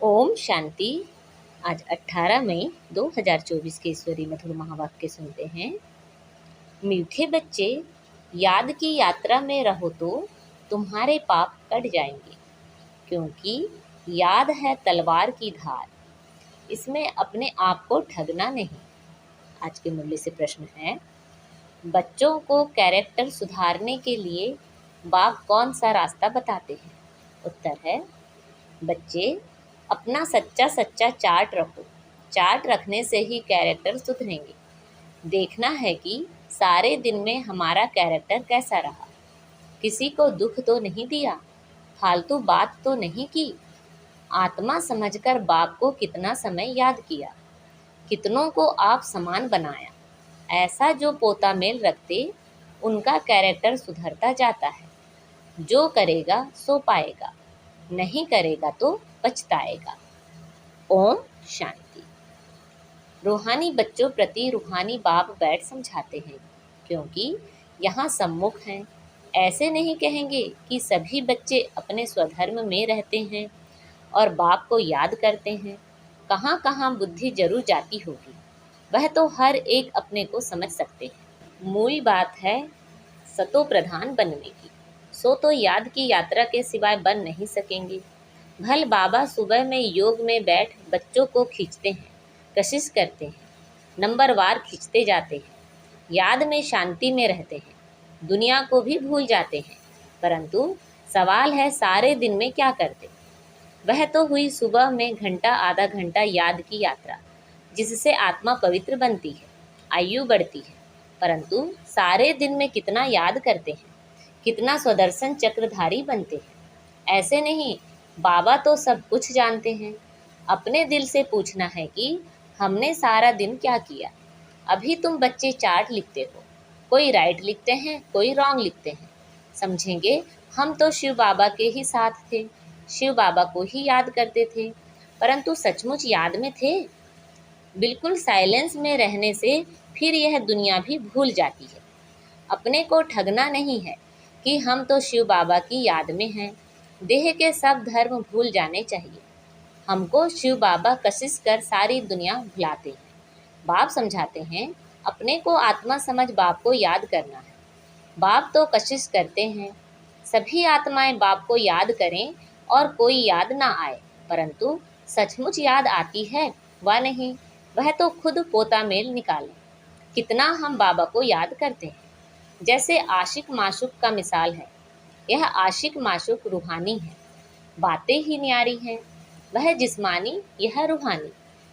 ओम शांति। आज 18 मई 2024 के ईश्वरी मधुर महावाक्य सुनते हैं। मीठे बच्चे, याद की यात्रा में रहो तो तुम्हारे पाप कट जाएंगे, क्योंकि याद है तलवार की धार, इसमें अपने आप को ठगना नहीं। आज के मूल्य से प्रश्न है, बच्चों को कैरेक्टर सुधारने के लिए बाप कौन सा रास्ता बताते हैं? उत्तर है, बच्चे अपना सच्चा सच्चा चार्ट रखो। चार्ट रखने से ही कैरेक्टर सुधरेंगे। देखना है कि सारे दिन में हमारा कैरेक्टर कैसा रहा। किसी को दुख तो नहीं दिया, फालतू बात तो नहीं की, आत्मा समझकर बाप को कितना समय याद किया, कितनों को आप समान बनाया। ऐसा जो पोता मेल रखते, उनका कैरेक्टर सुधरता जाता है। जो करेगा सो पाएगा, नहीं करेगा तो पछताएगा। ओम शांति। रूहानी बच्चों प्रति रूहानी बाप बैठ समझाते हैं, क्योंकि यहाँ सम्मुख हैं। ऐसे नहीं कहेंगे कि सभी बच्चे अपने स्वधर्म में रहते हैं और बाप को याद करते हैं। कहाँ कहाँ बुद्धि जरूर जाती होगी, वह तो हर एक अपने को समझ सकते हैं। मूल बात है सतो प्रधान बनने की। सो तो याद की यात्रा के सिवाय बन नहीं सकेंगे। भल बाबा सुबह में योग में बैठ बच्चों को खींचते हैं, कशिश करते हैं, नंबरवार खींचते जाते हैं, याद में शांति में रहते हैं, दुनिया को भी भूल जाते हैं। परंतु सवाल है सारे दिन में क्या करते? वह तो हुई सुबह में घंटा आधा घंटा याद की यात्रा, जिससे आत्मा पवित्र बनती है, आयु बढ़ती है। परंतु सारे दिन में कितना याद करते हैं, कितना स्वदर्शन चक्रधारी बनते हैं? ऐसे नहीं, बाबा तो सब कुछ जानते हैं। अपने दिल से पूछना है कि हमने सारा दिन क्या किया। अभी तुम बच्चे चार्ट लिखते हो, कोई राइट लिखते हैं, कोई रॉन्ग लिखते हैं। समझेंगे हम तो शिव बाबा के ही साथ थे, शिव बाबा को ही याद करते थे, परंतु सचमुच याद में थे? बिल्कुल साइलेंस में रहने से फिर यह दुनिया भी भूल जाती है। अपने को ठगना नहीं है कि हम तो शिव बाबा की याद में हैं। देह के सब धर्म भूल जाने चाहिए। हमको शिव बाबा कशिश कर सारी दुनिया भुलाते हैं। बाप समझाते हैं, अपने को आत्मा समझ बाप को याद करना है। बाप तो कशिश करते हैं सभी आत्माएं बाप को याद करें और कोई याद ना आए, परंतु सचमुच याद आती है व नहीं, वह तो खुद पोता मेल निकालें। कितना हम बाबा को याद करते हैं। जैसे आशिक माशूक का मिसाल है। यह आशिक माशूक रूहानी है, बातें ही न्यारी हैं। वह जिस्मानी, यह रूहानी।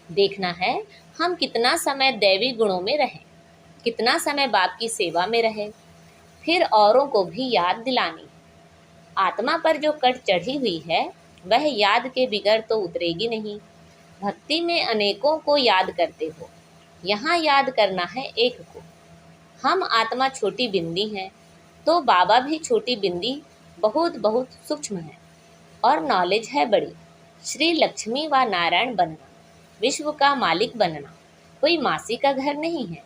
देखना है हम कितना समय दैवी गुणों में रहें, कितना समय बाप की सेवा में रहे, फिर औरों को भी याद दिलानी। आत्मा पर जो कट चढ़ी हुई है, वह याद के बिगड़ तो उतरेगी नहीं। भक्ति में अनेकों को याद करते हो, यहाँ याद करना है एक को। हम आत्मा छोटी बिंदी हैं, तो बाबा भी छोटी बिंदी बहुत बहुत सूक्ष्म है और नॉलेज है बड़ी। श्री लक्ष्मी व नारायण बनना, विश्व का मालिक बनना कोई मासी का घर नहीं है।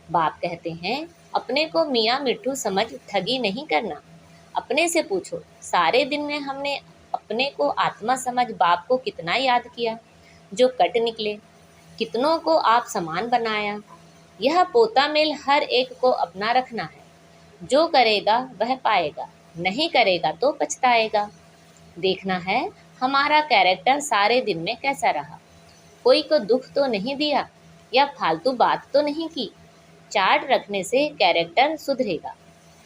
बाप कहते हैं, अपने को मियाँ मिट्ठू समझ ठगी नहीं करना। अपने से पूछो, सारे दिन में हमने अपने को आत्मा समझ बाप को कितना याद किया? जो कट निकले, कितनों को आप समान बनाया। यह पोता मेल हर एक को अपना रखना है। जो करेगा वह पाएगा, नहीं करेगा तो पछताएगा। देखना है हमारा कैरेक्टर सारे दिन में कैसा रहा। कोई को दुख तो नहीं दिया या फालतू बात तो नहीं की। चार्ट रखने से कैरेक्टर सुधरेगा।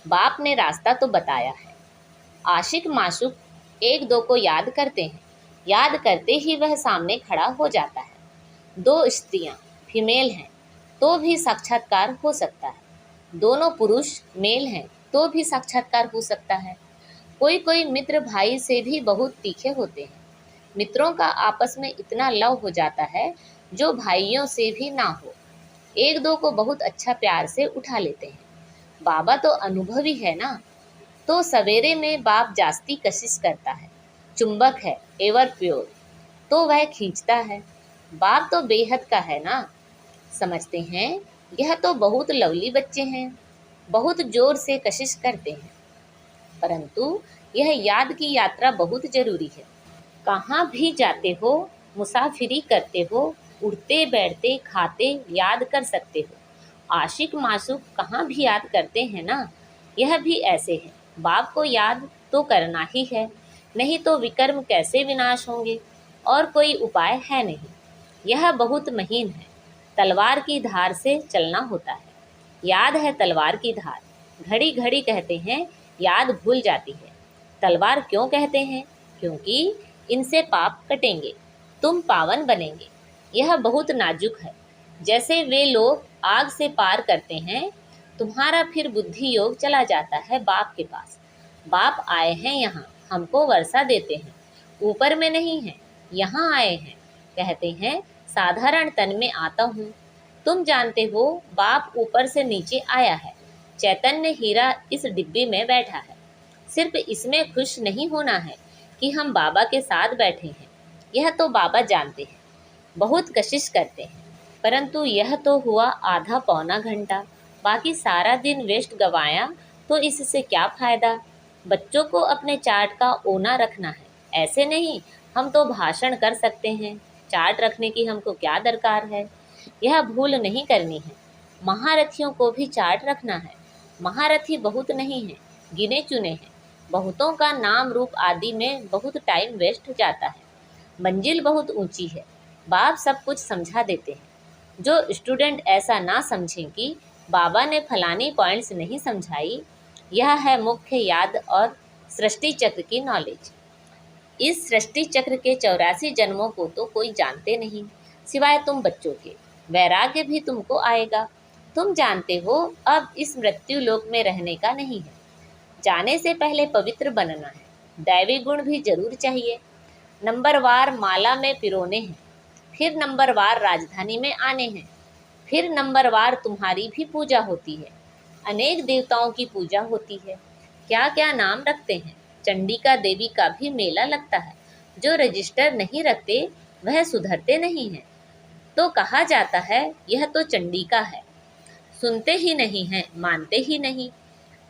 बाप ने रास्ता तो बताया है। आशिक माशूक एक दो को याद करते हैं, याद करते ही वह सामने खड़ा हो जाता है। दो स्त्रियां फीमेल हैं तो भी साक्षात्कार हो सकता है, दोनों पुरुष मेल हैं तो भी साक्षात्कार हो सकता है। कोई कोई मित्र भाई से भी बहुत तीखे होते हैं। मित्रों का आपस में इतना लव हो जाता है जो भाइयों से भी ना हो। एक दो को बहुत अच्छा प्यार से उठा लेते हैं। बाबा तो अनुभवी है ना, तो सवेरे में बाप जास्ती कशिश करता है। चुंबक है एवर प्योर, तो वह खींचता है। बाप तो बेहद का है ना। समझते हैं यह तो बहुत लवली बच्चे हैं, बहुत जोर से कशिश करते हैं, परंतु यह याद की यात्रा बहुत जरूरी है। कहाँ भी जाते हो, मुसाफिरी करते हो, उठते बैठते खाते याद कर सकते हो। आशिक मासूक कहाँ भी याद करते हैं ना। यह भी ऐसे है, बाप को याद तो करना ही है, नहीं तो विकर्म कैसे विनाश होंगे। और कोई उपाय है नहीं, यह बहुत महीन है, तलवार की धार से चलना होता है। याद है तलवार की धार, घड़ी घड़ी कहते हैं, याद भूल जाती है। तलवार क्यों कहते हैं? क्योंकि इनसे पाप कटेंगे, तुम पावन बनेंगे। यह बहुत नाजुक है, जैसे वे लोग आग से पार करते हैं। तुम्हारा फिर बुद्धि योग चला जाता है बाप के पास। बाप आए हैं यहाँ, हमको वर्षा देते हैं, ऊपर में नहीं है, यहाँ आए हैं। कहते हैं साधारण तन में आता हूँ। तुम जानते हो बाप ऊपर से नीचे आया है। चैतन्य हीरा इस डिब्बे में बैठा है। सिर्फ इसमें खुश नहीं होना है कि हम बाबा के साथ बैठे हैं, यह तो बाबा जानते हैं। बहुत कशिश करते हैं, परंतु यह तो हुआ आधा पौना घंटा, बाकी सारा दिन वेस्ट गवाया तो इससे क्या फ़ायदा। बच्चों को अपने चार्ट का ओना रखना है, ऐसे नहीं हम तो भाषण कर सकते हैं, चार्ट रखने की हमको क्या दरकार है। यह भूल नहीं करनी है। महारथियों को भी चार्ट रखना है। महारथी बहुत नहीं है, गिने चुने हैं। बहुतों का नाम रूप आदि में बहुत टाइम वेस्ट जाता है। मंजिल बहुत ऊंची है, बाप सब कुछ समझा देते हैं। जो स्टूडेंट ऐसा ना समझें कि बाबा ने फलानी पॉइंट्स नहीं समझाई, यह है मुख्य याद और सृष्टि चक्र की नॉलेज। इस सृष्टि चक्र के 84 जन्मों को तो कोई जानते नहीं, सिवाय तुम बच्चों के। वैराग्य भी तुमको आएगा। तुम जानते हो अब इस मृत्यु लोक में रहने का नहीं है। जाने से पहले पवित्र बनना है, दैवी गुण भी जरूर चाहिए। नंबरवार माला में पिरोने हैं, फिर नंबरवार राजधानी में आने हैं, फिर नंबरवार तुम्हारी भी पूजा होती है। अनेक देवताओं की पूजा होती है, क्या क्या नाम रखते हैं। चंडिका देवी का भी मेला लगता है। जो रजिस्टर नहीं रखते वह सुधरते नहीं हैं। तो कहा जाता है यह तो चंडिका है, सुनते ही नहीं हैं, मानते ही नहीं।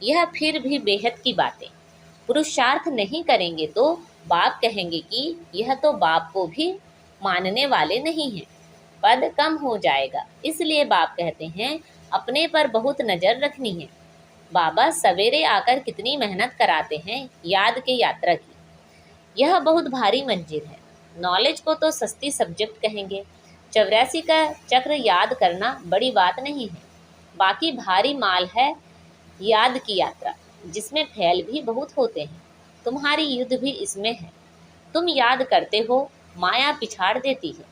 यह फिर भी बेहद की बातें। पुरुषार्थ नहीं करेंगे तो बाप कहेंगे कि यह तो बाप को भी मानने वाले नहीं हैं, पद कम हो जाएगा। इसलिए बाप कहते हैं अपने पर बहुत नज़र रखनी है। बाबा सवेरे आकर कितनी मेहनत कराते हैं याद के यात्रा की। यह बहुत भारी मंजिल है। नॉलेज को तो सस्ती सब्जेक्ट कहेंगे। 84 का चक्र याद करना बड़ी बात नहीं है, बाकी भारी माल है याद की यात्रा, जिसमें फैल भी बहुत होते हैं। तुम्हारी युद्ध भी इसमें है। तुम याद करते हो, माया पिछाड़ देती है।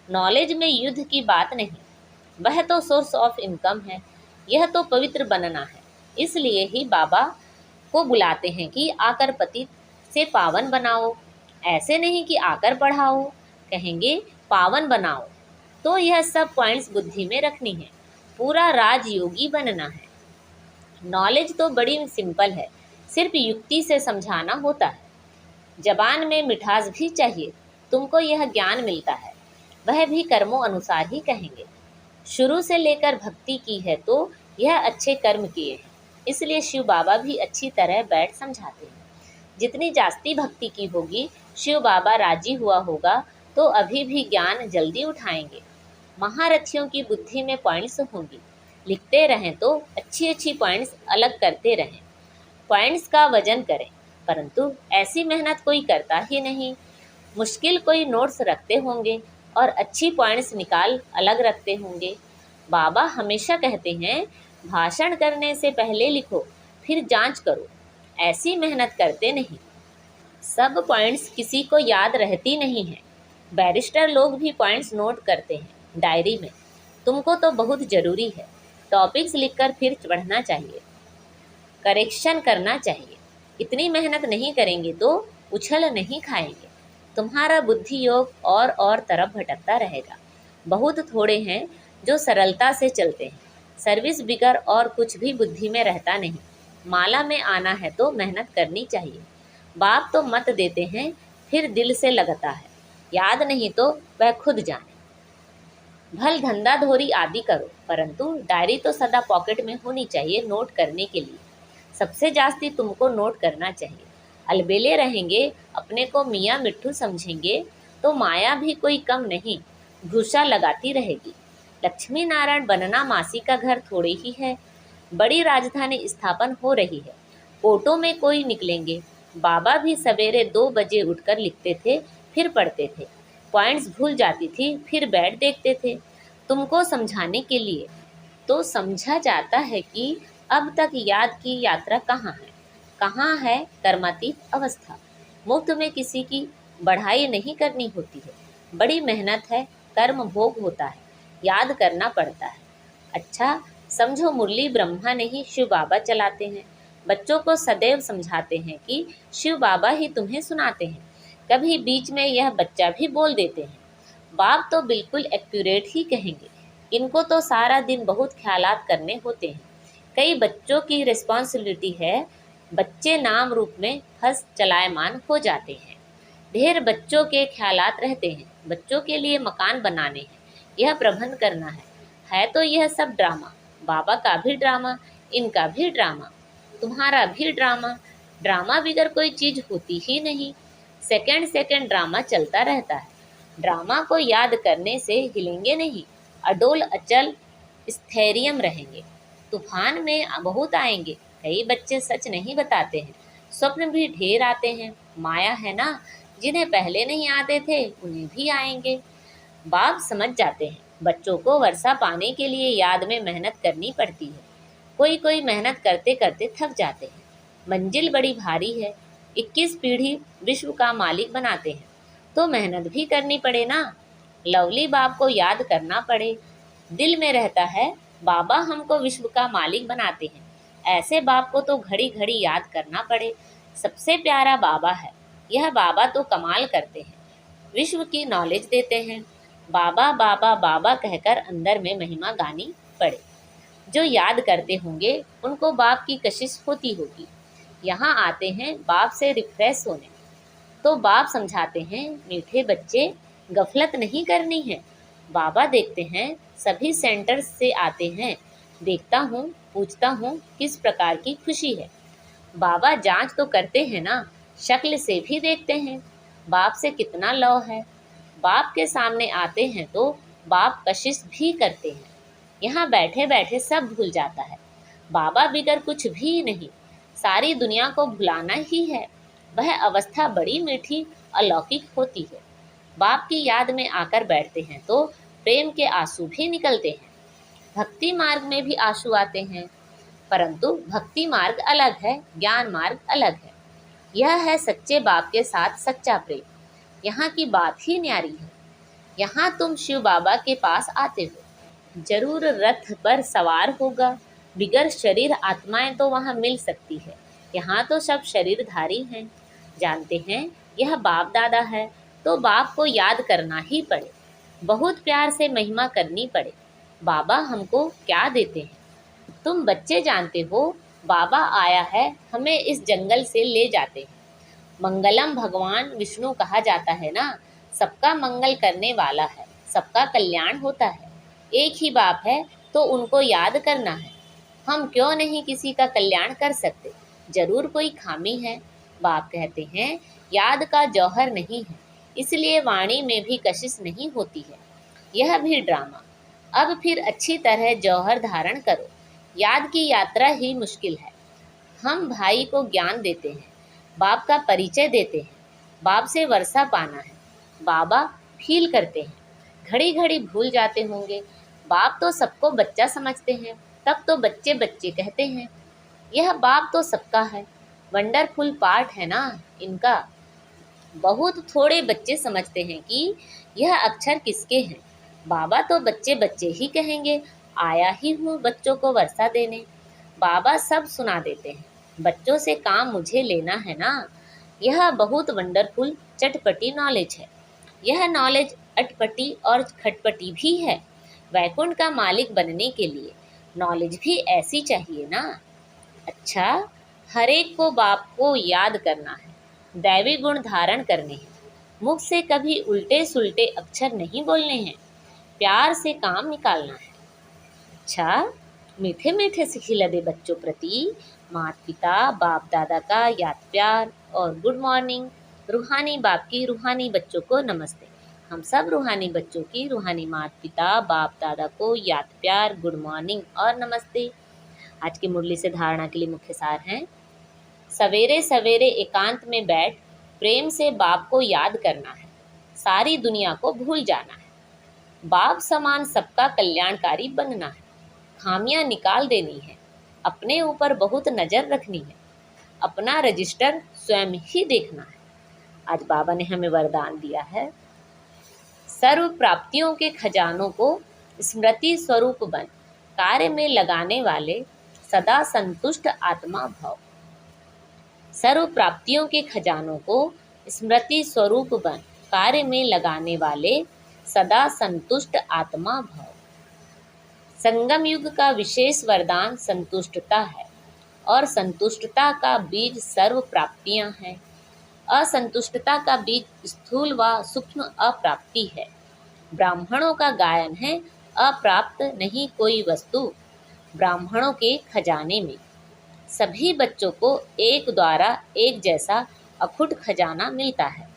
नॉलेज में युद्ध की बात नहीं, वह तो सोर्स ऑफ इनकम है। यह तो पवित्र बनना है। इसलिए ही बाबा को बुलाते हैं कि आकर पतित से पावन बनाओ, ऐसे नहीं कि आकर पढ़ाओ। कहेंगे पावन बनाओ, तो यह सब पॉइंट्स बुद्धि में रखनी है। पूरा राजयोगी बनना है। नॉलेज तो बड़ी सिंपल है, सिर्फ युक्ति से समझाना होता है। जबान में मिठास भी चाहिए। तुमको यह ज्ञान मिलता है, वह भी कर्मों अनुसार ही कहेंगे। शुरू से लेकर भक्ति की है तो यह अच्छे कर्म किए हैं, इसलिए शिव बाबा भी अच्छी तरह बैठ समझाते हैं। जितनी जास्ती भक्ति की होगी, शिव बाबा राजी हुआ होगा तो अभी भी ज्ञान जल्दी उठाएंगे। महारथियों की बुद्धि में पॉइंट्स होंगी, लिखते रहें तो अच्छी अच्छी पॉइंट्स अलग करते रहें। पॉइंट्स का वजन करें, परंतु ऐसी मेहनत कोई करता ही नहीं। मुश्किल कोई नोट्स रखते होंगे और अच्छी पॉइंट्स निकाल अलग रखते होंगे। बाबा हमेशा कहते हैं भाषण करने से पहले लिखो, फिर जांच करो। ऐसी मेहनत करते नहीं। सब पॉइंट्स किसी को याद रहती नहीं है। बैरिस्टर लोग भी पॉइंट्स नोट करते हैं डायरी में। तुमको तो बहुत ज़रूरी है। टॉपिक्स लिखकर फिर पढ़ना चाहिए, करेक्शन करना चाहिए। इतनी मेहनत नहीं करेंगे तो उछल नहीं खाएंगे। तुम्हारा बुद्धि योग और तरफ भटकता रहेगा। बहुत थोड़े हैं जो सरलता से चलते हैं। सर्विस बिगर और कुछ भी बुद्धि में रहता नहीं। माला में आना है तो मेहनत करनी चाहिए। बाप तो मत देते हैं, फिर दिल से लगता है। याद नहीं तो वह खुद जाने। भल धंधा धोरी आदि करो, परंतु डायरी तो सदा पॉकेट में होनी चाहिए नोट करने के लिए। सबसे जास्ती तुमको नोट करना चाहिए। अलबेले रहेंगे, अपने को मियाँ मिट्ठू समझेंगे तो माया भी कोई कम नहीं, घुसा लगाती रहेगी। लक्ष्मी नारायण बनना मासी का घर थोड़े ही है, बड़ी राजधानी स्थापन हो रही है। कोर्टों में कोई निकलेंगे। बाबा भी सवेरे 2 बजे उठकर लिखते थे, फिर पढ़ते थे। पॉइंट्स भूल जाती थी, फिर बैठ देखते थे। तुमको समझाने के लिए तो समझा जाता है कि अब तक याद की यात्रा कहाँ है कर्मातीत अवस्था। मुफ्त में किसी की बढ़ाई नहीं करनी होती है, बड़ी मेहनत है, कर्म भोग होता है, याद करना पड़ता है। अच्छा समझो, मुरली ब्रह्मा नहीं शिव बाबा चलाते हैं। बच्चों को सदैव समझाते हैं कि शिव बाबा ही तुम्हें सुनाते हैं। कभी बीच में यह बच्चा भी बोल देते हैं। बाप तो बिल्कुल एक्यूरेट ही कहेंगे। इनको तो सारा दिन बहुत ख्यालात करने होते हैं। कई बच्चों की रिस्पॉन्सिबिलिटी है, बच्चे नाम रूप में फंस चलायमान हो जाते हैं। ढेर बच्चों के ख्यालात रहते हैं, बच्चों के लिए मकान बनाने हैं, यह प्रबंध करना है तो यह सब ड्रामा। बाबा का भी ड्रामा, इनका भी ड्रामा, तुम्हारा भी ड्रामा। ड्रामा बगैर कोई चीज़ होती ही नहीं। सेकंड सेकंड ड्रामा चलता रहता है। ड्रामा को याद करने से हिलेंगे नहीं, अडोल अचल स्थैर्यम रहेंगे। तूफान में बहुत आएंगे। कई बच्चे सच नहीं बताते हैं, स्वप्न भी ढेर आते हैं। माया है ना, जिन्हें पहले नहीं आते थे उन्हें भी आएंगे। बाप समझ जाते हैं, बच्चों को वर्षा पाने के लिए याद में मेहनत करनी पड़ती है। कोई मेहनत करते करते थक जाते हैं। मंजिल बड़ी भारी है, 21 पीढ़ी विश्व का मालिक बनाते हैं, तो मेहनत भी करनी पड़े ना। लवली बाप को याद करना पड़े। दिल में रहता है बाबा हमको विश्व का मालिक बनाते हैं। ऐसे बाप को तो घड़ी घड़ी याद करना पड़े। सबसे प्यारा बाबा है, यह बाबा तो कमाल करते हैं, विश्व की नॉलेज देते हैं। बाबा बाबा बाबा कहकर अंदर में महिमा गानी पड़े। जो याद करते होंगे उनको बाप की कशिश होती होगी। यहाँ आते हैं बाप से रिफ्रेश होने, तो बाप समझाते हैं, मीठे बच्चे गफलत नहीं करनी है। बाबा देखते हैं, सभी सेंटर्स से आते हैं। देखता हूँ, पूछता हूँ किस प्रकार की खुशी है। बाबा जांच तो करते हैं ना, शक्ल से भी देखते हैं बाप से कितना लव है। बाप के सामने आते हैं तो बाप कशिश भी करते हैं। यहाँ बैठे बैठे सब भूल जाता है। बाबा बिगर कुछ भी नहीं, सारी दुनिया को भुलाना ही है। वह अवस्था बड़ी मीठी अलौकिक होती है। बाप की याद में आकर बैठते हैं तो प्रेम के आंसू भी निकलते हैं। भक्ति मार्ग में भी आंसू आते हैं, परंतु भक्ति मार्ग अलग है, ज्ञान मार्ग अलग है। यह है सच्चे बाप के साथ सच्चा प्रेम। यहाँ की बात ही न्यारी है। यहाँ तुम शिव बाबा के पास आते हो, जरूर रथ पर सवार होगा। बिगर शरीर आत्माएं तो वहाँ मिल सकती है। यहाँ तो सब शरीरधारी हैं। जानते हैं यह बाप दादा है, तो बाप को याद करना ही पड़े, बहुत प्यार से महिमा करनी पड़े। बाबा हमको क्या देते हैं तुम बच्चे जानते हो। बाबा आया है, हमें इस जंगल से ले जाते हैं। मंगलम भगवान विष्णु कहा जाता है ना, सबका मंगल करने वाला है, सबका कल्याण होता है। एक ही बाप है तो उनको याद करना है। हम क्यों नहीं किसी का कल्याण कर सकते, जरूर कोई खामी है। बाप कहते हैं याद का जौहर नहीं है, इसलिए वाणी में भी कशिश नहीं होती है। यह भी ड्रामा। अब फिर अच्छी तरह जौहर धारण करो। याद की यात्रा ही मुश्किल है। हम भाई को ज्ञान देते हैं, बाप का परिचय देते हैं। बाप से वर्षा पाना है, बाबा फील करते हैं। घड़ी घड़ी भूल जाते होंगे। बाप तो सबको बच्चा समझते हैं, तब तो बच्चे बच्चे कहते हैं। यह बाप तो सबका है, वंडरफुल पार्ट है ना इनका। बहुत थोड़े बच्चे समझते हैं कि यह अक्षर किसके हैं। बाबा तो बच्चे बच्चे ही कहेंगे, आया ही हूँ बच्चों को वर्षा देने। बाबा सब सुना देते हैं, बच्चों से काम मुझे लेना है ना। यह बहुत वंडरफुल चटपटी नॉलेज है। यह नॉलेज अटपटी और खटपटी भी है। वैकुंठ का मालिक बनने के लिए नॉलेज भी ऐसी चाहिए ना। अच्छा, हरेक को बाप को याद करना है, दैवी गुण धारण करने हैं। मुख से कभी उल्टे सुलटे अक्षर नहीं बोलने हैं, प्यार से काम निकालना है। अच्छा, मीठे मीठे से खिला दे बच्चों प्रति माता पिता बाप दादा का याद प्यार और गुड मॉर्निंग। रूहानी बाप की रूहानी बच्चों को नमस्ते। हम सब रूहानी बच्चों की रूहानी माता पिता बाप दादा को याद प्यार, गुड मॉर्निंग और नमस्ते। आज की मुरली से धारणा के लिए मुख्य सार हैं। सवेरे सवेरे एकांत में बैठ प्रेम से बाप को याद करना है, सारी दुनिया को भूल जाना है। बाप समान सबका कल्याणकारी बनना है, खामियां निकाल देनी है, अपने ऊपर बहुत नज़र रखनी है, अपना रजिस्टर स्वयं ही देखना है। आज बाबा ने हमें वरदान दिया है, सर्व प्राप्तियों के खजानों को स्मृति स्वरूप बन, कार्य में लगाने वाले सदा संतुष्ट आत्मा भव। सर्व प्राप्तियों के खजानों को स्मृति स्वरूप बन, कार्य में लगाने वाले सदा संतुष्ट आत्मा भव। संगम युग का विशेष वरदान संतुष्टता है और संतुष्टता का बीज सर्व प्राप्तियां हैं। असंतुष्टता का बीज स्थूल व सूक्ष्म अप्राप्ति है। ब्राह्मणों का गायन है, अप्राप्त नहीं कोई वस्तु ब्राह्मणों के खजाने में। सभी बच्चों को एक द्वारा एक जैसा अखुट खजाना मिलता है।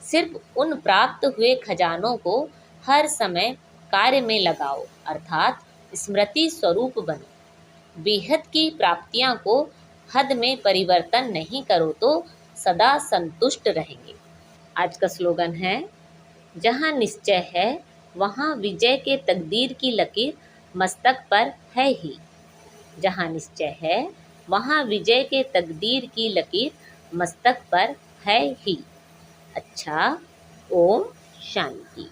सिर्फ उन प्राप्त हुए खजानों को हर समय कार्य में लगाओ, अर्थात स्मृति स्वरूप बनो। बेहद की प्राप्तियां को हद में परिवर्तन नहीं करो तो सदा संतुष्ट रहेंगे। आज का स्लोगन है, जहाँ निश्चय है वहाँ विजय के तकदीर की लकीर मस्तक पर है ही। जहाँ निश्चय है वहाँ विजय के तकदीर की लकीर मस्तक पर है ही। अच्छा, ओम शांति।